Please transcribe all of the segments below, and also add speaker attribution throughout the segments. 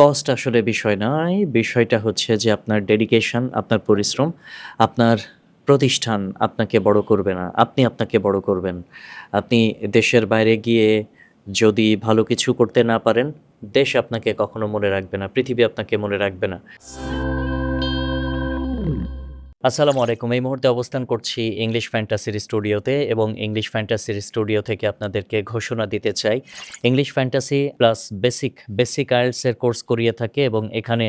Speaker 1: Cost আসলে বিষয় নয়। বিষয়টা হচ্ছে যে আপনার ডেডিকেশন, আপনার পরিশ্রম, আপনার প্রতিষ্ঠান আপনাকে বড় করবে না। আপনি আপনাকে বড় করবেন। আপনি দেশের বাইরে গিয়ে যদি ভালো কিছু করতে না পারেন, দেশ আপনাকে কখনো মনে রাখবে না। পৃথিবী আপনাকে মনে রাখবে না। আসসালামু আলাইকুম। এই মুহূর্তে অবস্থান করছি ইংলিশ ফ্যান্টাসির স্টুডিওতে এবং ইংলিশ ফ্যান্টাসির স্টুডিও থেকে আপনাদেরকে ঘোষণা দিতে চাই। English fantasy plus basic IELTS course করিয়ে থাকে এবং এখানে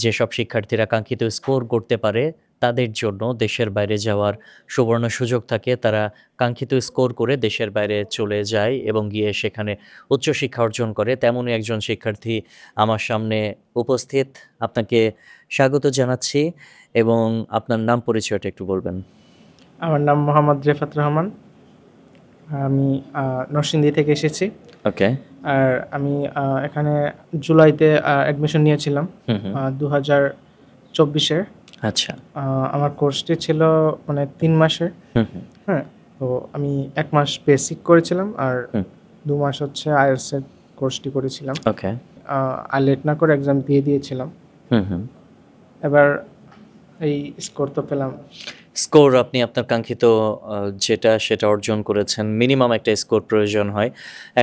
Speaker 1: যেসব শিক্ষার্থীরা কাঙ্ক্ষিত স্কোর করতে পারে তাদের জন্য দেশের বাইরে যাওয়ার সুবর্ণ সুযোগ থাকে। তারা কাঙ্ক্ষিত স্কোর করে দেশের বাইরে চলে যায় এবং গিয়ে সেখানে উচ্চশিক্ষা অর্জন করে। তেমনই একজন শিক্ষার্থী আমার সামনে উপস্থিত। আপনাকে স্বাগত জানাচ্ছি এবং আপনার নাম পরিচয়টা একটু বলবেন।
Speaker 2: আমার নাম মোহাম্মদ রেফাত রহমান। আমি নরসিংদী থেকে এসেছি।
Speaker 1: ওকে।
Speaker 2: আর আমি এখানে জুলাইতে অ্যাডমিশন নিয়েছিলাম
Speaker 1: হুম, হুম।
Speaker 2: 2024-এর।
Speaker 1: আচ্ছা।
Speaker 2: আমার কোর্সটি ছিল মানে 3 মাসের।
Speaker 1: হুম, হুম।
Speaker 2: হ্যাঁ, তো আমি 1 মাস বেসিক করেছিলাম আর
Speaker 1: হুম।
Speaker 2: 2 মাস হচ্ছে আইএলটিএস এর কোর্সটি করেছিলাম।
Speaker 1: ওকে।
Speaker 2: আর লেট না করে এক্সাম দিয়ে দিয়েছিলাম।
Speaker 1: হুম, হুম।
Speaker 2: এবার এই স্কোর তো পেলাম।
Speaker 1: স্কোর আপনি আপনার কাঙ্ক্ষিত সেটা অর্জন করেছেন। মিনিমাম একটা স্কোর প্রয়োজন হয়।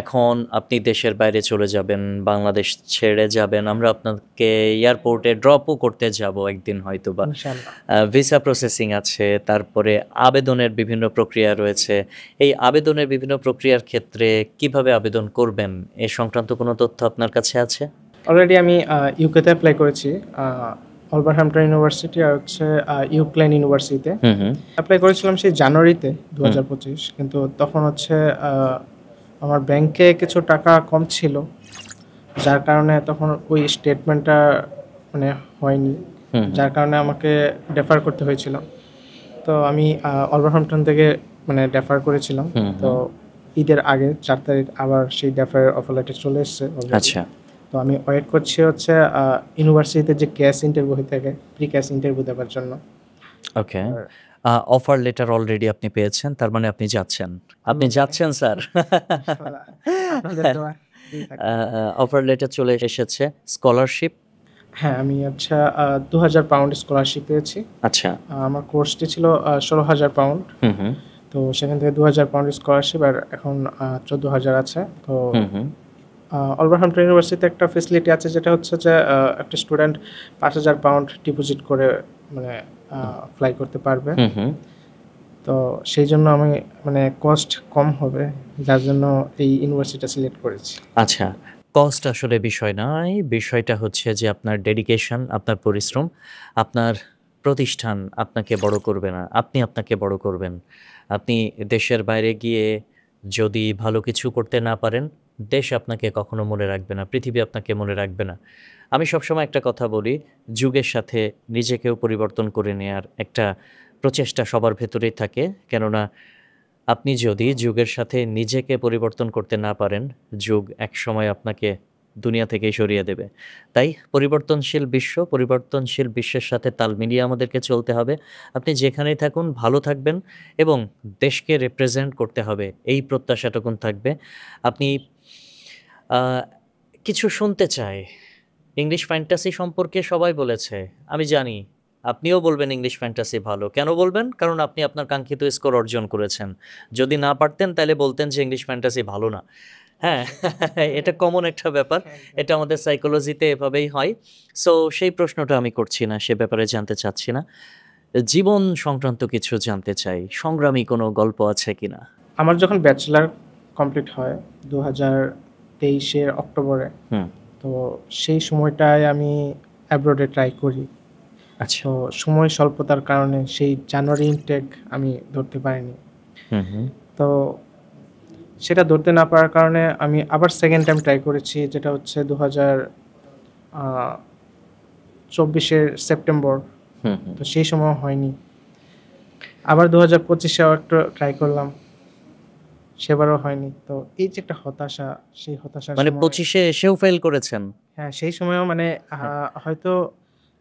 Speaker 1: এখন আপনি দেশের বাইরে চলে যাবেন, বাংলাদেশ ছেড়ে যাবেন। আমরা আপনাকে এয়ারপোর্টে ড্রপও করতে যাব একদিন হয়তোবা।
Speaker 2: ইনশাআল্লাহ।
Speaker 1: ভিসা প্রসেসিং আছে, তারপরে আবেদনের বিভিন্ন প্রক্রিয়া রয়েছে। এই আবেদনের বিভিন্ন প্রক্রিয়ার ক্ষেত্রে কিভাবে আবেদন করবেন এ সংক্রান্ত কোনো তথ্য আপনার কাছে আছে?
Speaker 2: অলরেডি আমি ইউকেতে অ্যাপ্লাই করেছি। ওলভারহ্যাম্পটন ইউনিভার্সিটি আর হচ্ছে ইউক্লেন ইউনিভার্সিটিতে
Speaker 1: হুম, হুম।
Speaker 2: অ্যাপ্লাই করেছিলাম সেই জানুয়ারিতে 2025, কিন্তু তখন হচ্ছে আমার ব্যাংকে কিছু টাকা কম ছিল, যার কারণে তখন ওই স্টেটমেন্টটা মানে হয়নি,
Speaker 1: হুম,
Speaker 2: যার কারণে আমাকে ডেফার করতে হয়েছিল। তো আমি ওলভারহ্যাম্পটন থেকে মানে ডেফার করেছিলাম।
Speaker 1: হুম,
Speaker 2: তো ঈদের আগে 4 তারিখ আবার সেই ডেফারের অফার লেটার চলে এসেছে already।
Speaker 1: আচ্ছা।
Speaker 2: তো আমি ওয়েট করছি হচ্ছে ইউনিভার্সিটিতে যে ক্যাশ ইন্টারভিউ হয়ে থাকে, প্রি ক্যাশ ইন্টারভিউ দেওয়ার জন্য।
Speaker 1: ওকে।
Speaker 2: আর
Speaker 1: অফার লেটার অলরেডি আপনি পেয়েছেন। তার মানে আপনি যাচ্ছেন। আপনি
Speaker 2: আল্লাহ জানে,
Speaker 1: যাচ্ছেন স্যার।
Speaker 2: ইনশাআল্লাহ আপনাদের দোয়া দিয়ে থাকবে।
Speaker 1: অফার লেটার চলে এসেছে। স্কলারশিপ?
Speaker 2: হ্যাঁ, আমি আচ্ছা ২,০০০ পাউন্ড স্কলারশিপ পেয়েছি।
Speaker 1: আচ্ছা।
Speaker 2: আমার কোর্সটি ছিল ১৬,০০০ পাউন্ড।
Speaker 1: হুম, হুম।
Speaker 2: তো সেখান থেকে ২,০০০ পাউন্ড স্কলারশিপ আর এখন ১৪,০০০ আছে। তো
Speaker 1: হুম, হুম।
Speaker 2: ওলভারহ্যাম্পটন ইউনিভার্সিটিতে একটা ফেসিলিটি আছে, যেটা হচ্ছে যে একটা স্টুডেন্ট ৫,০০০ পাউন্ড ডিপোজিট করে মানে ফ্লাই করতে পারবে।
Speaker 1: হুম, হুম।
Speaker 2: তো সেই জন্য আমি মানে কস্ট কম হবে, যার জন্য এই ইউনিভার্সিটিটা সিলেক্ট করেছি।
Speaker 1: আচ্ছা। কস্ট আসলে বিষয় নয়। বিষয়টা হচ্ছে যে আপনার ডেডিকেশন, আপনার পরিশ্রম, আপনার প্রতিষ্ঠান আপনাকে বড় করবে না। আপনি আপনাকে বড় করবেন। আপনি দেশের বাইরে গিয়ে যদি ভালো কিছু করতে না পারেন, দেশ আপনাকে কখনো মনে রাখবে না। পৃথিবী আপনাকে মনে রাখবে না। আমি সবসময় একটা কথা বলি, যুগের সাথে নিজেকেও পরিবর্তন করে নেয়ার একটা প্রচেষ্টা সবার ভেতরেই থাকে। কেননা আপনি যদি যুগের সাথে নিজেকে পরিবর্তন করতে না পারেন, যুগ একসময় আপনাকে দুনিয়া থেকেই সরিয়ে দেবে। তাই পরিবর্তনশীল বিশ্বের সাথে তাল মিলিয়ে আমাদেরকে চলতে হবে। আপনি যেখানেই থাকুন ভালো থাকবেন এবং দেশকে রিপ্রেজেন্ট করতে হবে, এই প্রত্যাশাটুকুন থাকবে। আপনি আ কিছু শুনতে চাই। ইংলিশ ফ্যান্টাসি সম্পর্কে সবাই বলেছে। আমি জানি। আপনিও বলবেন ইংলিশ ফ্যান্টাসি ভালো। কেন বলবেন? কারণ আপনি আপনার কাঙ্ক্ষিত স্কোর অর্জন করেছেন। যদি না পারতেন তাইলে বলতেন যে ইংলিশ ফ্যান্টাসি ভালো না। হ্যাঁ, এটা কমন একটা ব্যাপার। এটা আমাদের সাইকোলজিতে এভাবেই হয়। সো সেই প্রশ্নটা আমি করছি না, সে ব্যাপারে জানতে চাচ্ছি না। জীবন সংক্রান্ত কিছু জানতে চাই। সংগ্রামী কোনো গল্প আছে কিনা?
Speaker 2: আমার যখন ব্যাচেলর কমপ্লিট হয় ২০২৩-এর অক্টোবরে,
Speaker 1: হুম।
Speaker 2: তো সেই সময়টায় আমি অ্যাব্রোডে ট্রাই করি।
Speaker 1: আচ্ছা।
Speaker 2: তো সময় স্বল্পতার কারণে সেই জানুয়ারি ইনটেক আমি ধরতে পারিনি।
Speaker 1: হুম, হুম।
Speaker 2: তো সেটা ধরতে না পারার কারণে আমি আবার সেকেন্ড টাইম ট্রাই করেছি, যেটা হচ্ছে ২০২৪-এর সেপ্টেম্বর।
Speaker 1: হুম, হুম।
Speaker 2: তো সেই সময়ও হয়নি। আবার ২০২৫-এ একটু ট্রাই করলাম, সেবারও হয়নি। তো এই যে একটা হতাশা, সেই হতাশার
Speaker 1: মানে
Speaker 2: সময়
Speaker 1: ২৫ এ এসেও ফেল করেছেন?
Speaker 2: হ্যাঁ, সেই সময়ও মানে
Speaker 1: হ্যাঁ।
Speaker 2: হয়তো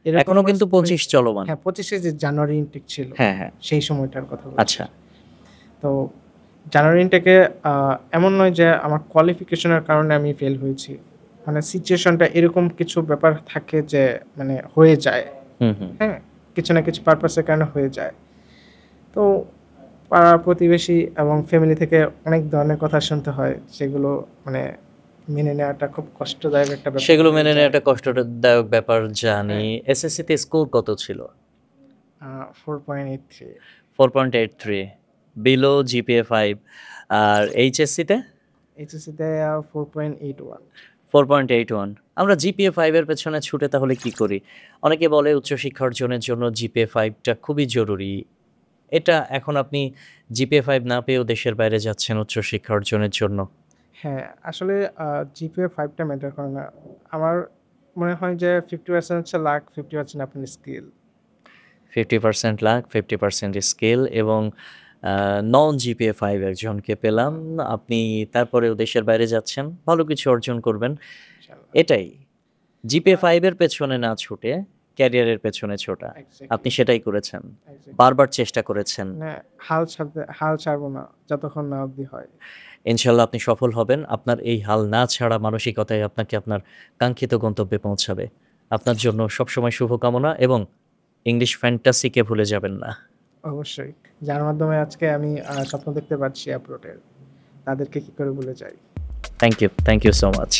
Speaker 2: এরকম
Speaker 1: এখনো কিন্তু ২৫ চলমান।
Speaker 2: হ্যাঁ, ২৫-এ যে জানুয়ারি ইনটেক ছিল,
Speaker 1: হ্যাঁ, হ্যাঁ।
Speaker 2: সেই সময়টার কথা বলছি।
Speaker 1: আচ্ছা।
Speaker 2: তো জানুয়ারি ইনটেকে এমন নয় যে আমার কোয়ালিফিকেশনের কারণে আমি ফেল হয়েছি। মানে সিচুয়েশনটা এরকম কিছু ব্যাপার থাকে যে মানে হয়ে যায়।
Speaker 1: হুম, হুম।
Speaker 2: হ্যাঁ? কিছু না কিছু পারপাসের কারণে হয়ে যায়। তো পাড়া প্রতিবেশী এবং ফ্যামিলি থেকে অনেক ধরনের কথা শুনতে হয়। সেগুলো মানে মেনে নেওয়াটা খুব কষ্টদায়ক একটা ব্যাপার
Speaker 1: সেগুলো
Speaker 2: হয়ে
Speaker 1: মেনে নেওয়া
Speaker 2: যায়।
Speaker 1: একটা কষ্টদায়ক ব্যাপার জানি।
Speaker 2: হ্যাঁ।
Speaker 1: এসএসসিতে স্কোর কত ছিল?
Speaker 2: 4.83
Speaker 1: 4.83 বিলো জিপিএ 5 আর এইচএসসিতে
Speaker 2: এইচএসসিতে 4.81
Speaker 1: 4.81 আমরা জিপিএ 5 এর পেছনে ছুটে তাহলে কি করি? অনেকে বলে উচ্চশিক্ষা অর্জনের জন্য জিপিএ 5 টা খুবই জরুরি। এটা এখন আপনি জিপিএ 5 না পেয়েও দেশের বাইরে যাচ্ছেন উচ্চশিক্ষা অর্জনের জন্য।
Speaker 2: হ্যাঁ, আসলে জিপিএ 5 টা ম্যাটার করে না। আমার মনে হয় যে 50% হচ্ছে লাক, 50% আপনার স্কিল।
Speaker 1: 50% লাক, 50% স্কিল এবং নন জিপিএ 5 একজনকে পেলাম। আপনি তারপরেও দেশের বাইরে যাচ্ছেন, ভালো কিছু অর্জন করবেন।
Speaker 2: ইনশাআল্লাহ।
Speaker 1: এটাই। জিপিএ 5 এর পেছনে না ছুটে ক্যারিয়ারের পেছনে ছোটা। আপনি
Speaker 2: এক্সাক্টলি,
Speaker 1: সেটাই করেছেন।
Speaker 2: এক্সাক্টলি।
Speaker 1: বারবার চেষ্টা করেছেন।
Speaker 2: মানে হাল ছাড়বো না যতক্ষণ না অবধি হয়।
Speaker 1: ইনশাআল্লাহ আপনি সফল হবেন। আপনার এই হাল না ছাড়া মানসিকতাই আপনাকে আপনার কাঙ্ক্ষিত গন্তব্যে পৌঁছাবে। আপনার জন্য সবসময় শুভকামনা এবং ইংলিশ ফ্যান্টাসিকে ভুলে যাবেন না।
Speaker 2: অবশ্যই। যার মাধ্যমে আজকে আমি স্বপ্ন দেখতে পারছি অ্যাব্রোডের। তাদেরকে কি করে ভুলে যাই?
Speaker 1: Thank you so much.